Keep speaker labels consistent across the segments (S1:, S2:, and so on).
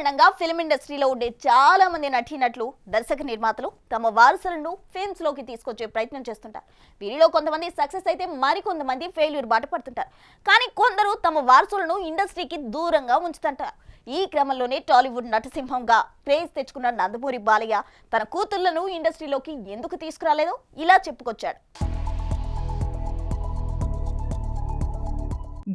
S1: సాధారణంగా ఫిల్మ్ ఇండస్ట్రీలో ఉండే చాలా మంది నటీనటులు దర్శక నిర్మాతలు తమ వారసులను ఫిల్మ్స్ లోకి తీసుకొచ్చే ప్రయత్నం చేస్తుంటారు. వీరిలో కొంతమంది సక్సెస్ అయితే మరికొంతమంది ఫెయిల్యూర్ బాట పడుతుంటారు. కానీ కొందరు తమ వారసులను ఇండస్ట్రీకి దూరంగా ఉంచుతుంటారు. ఈ క్రమంలోనే టాలీవుడ్ నటసింహంగా క్రేజ్ తెచ్చుకున్న నందమూరి బాలయ్య తన కూతుళ్లను ఇండస్ట్రీలోకి ఎందుకు తీసుకురాలేదో ఇలా చెప్పుకొచ్చాడు.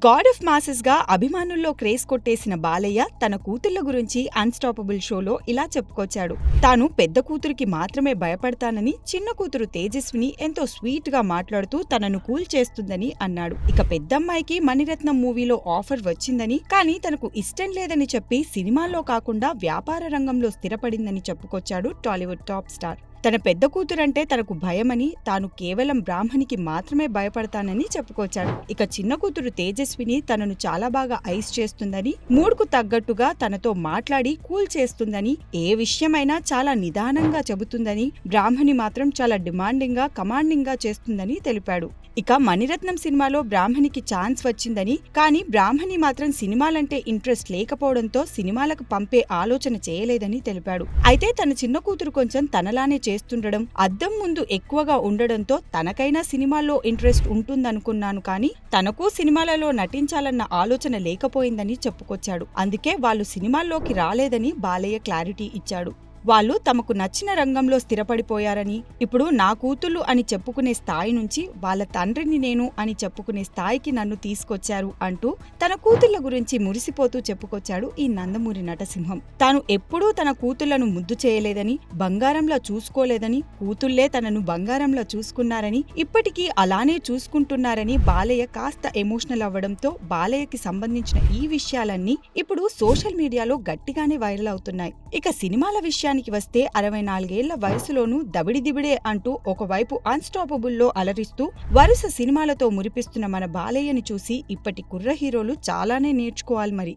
S2: గాడ్ ఆఫ్ మాసెస్ గా అభిమానుల్లో క్రేజ్ కొట్టేసిన బాలయ్య తన కూతుళ్ల గురించి అన్స్టాపబుల్ షోలో ఇలా చెప్పుకొచ్చాడు. తాను పెద్ద కూతురికి మాత్రమే భయపడతానని, చిన్న కూతురు తేజస్విని ఎంతో స్వీట్ గా మాట్లాడుతూ తనను కూల్ చేస్తుందని అన్నాడు. ఇక పెద్దమ్మాయికి మణిరత్నం మూవీలో ఆఫర్ వచ్చిందని, కానీ తనకు ఇష్టం లేదని చెప్పి సినిమాల్లో కాకుండా వ్యాపార రంగంలో స్థిరపడిందని చెప్పుకొచ్చాడు టాలీవుడ్ టాప్ స్టార్. తన పెద్ద కూతురంటే తనకు భయమని, తాను కేవలం బ్రాహ్మణికి మాత్రమే భయపడతానని చెప్పుకొచ్చాడు. ఇక చిన్న కూతురు తేజస్విని తనను చాలా బాగా ఐస్ చేస్తుందని, మూడ్కు తగ్గట్టుగా తనతో మాట్లాడి కూల్ చేస్తుందని, ఏ విషయమైనా చాలా నిదానంగా చెబుతుందని, బ్రాహ్మణి మాత్రం చాలా డిమాండింగ్ గా కమాండింగ్ గా చేస్తుందని తెలిపాడు. ఇక మణిరత్నం సినిమాలో బ్రాహ్మణికి ఛాన్స్ వచ్చిందని, కానీ బ్రాహ్మణి మాత్రం సినిమాలంటే ఇంట్రెస్ట్ లేకపోవడంతో సినిమాలకు పంపే ఆలోచన చేయలేదని తెలిపాడు. అయితే తన చిన్న కూతురు కొంచెం తనలానే చేస్తుండడం, అద్దం ముందు ఎక్కువగా ఉండడంతో తనకైనా సినిమాల్లో ఇంట్రెస్ట్ ఉంటుందనుకున్నాను, కానీ తనకు సినిమాలలో నటించాలన్న ఆలోచన లేకపోయిందని చెప్పుకొచ్చాడు. అందుకే వాళ్ళు సినిమాల్లోకి రాలేదని బాలయ్య క్లారిటీ ఇచ్చాడు. వాళ్ళు తమకు నచ్చిన రంగంలో స్థిరపడిపోయారని, ఇప్పుడు నా కూతుళ్ళు అని చెప్పుకునే స్థాయి నుంచి వాళ్ళ తండ్రిని నేను అని చెప్పుకునే స్థాయికి నన్ను తీసుకొచ్చారు అంటూ తన కూతుళ్ల గురించి మురిసిపోతూ చెప్పుకొచ్చాడు ఈ నందమూరి నటసింహం. తాను ఎప్పుడూ తన కూతుళ్లను ముద్దు చేయలేదని, బంగారంలా చూసుకోలేదని, కూతుళ్లే తనను బంగారంలా చూసుకున్నారని, ఇప్పటికీ అలానే చూసుకుంటున్నారని బాలయ్య కాస్త ఎమోషనల్ అవ్వడంతో బాలయ్యకి సంబంధించిన ఈ విషయాలన్నీ ఇప్పుడు సోషల్ మీడియాలో గట్టిగానే వైరల్ అవుతున్నాయి. ఇక సినిమాల విషయానికి వస్తే 64 ఏళ్ల వయసులోనూ దబిడిదిబిడే అంటూ ఒకవైపు అన్స్టాపబుల్లో అలరిస్తూ వరుస సినిమాలతో మురిపిస్తున్న మన బాలయ్యని చూసి ఇప్పటి కుర్ర హీరోలు చాలానే నేర్చుకోవాలి మరి.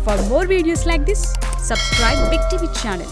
S3: For more videos like this, subscribe Big TV channel.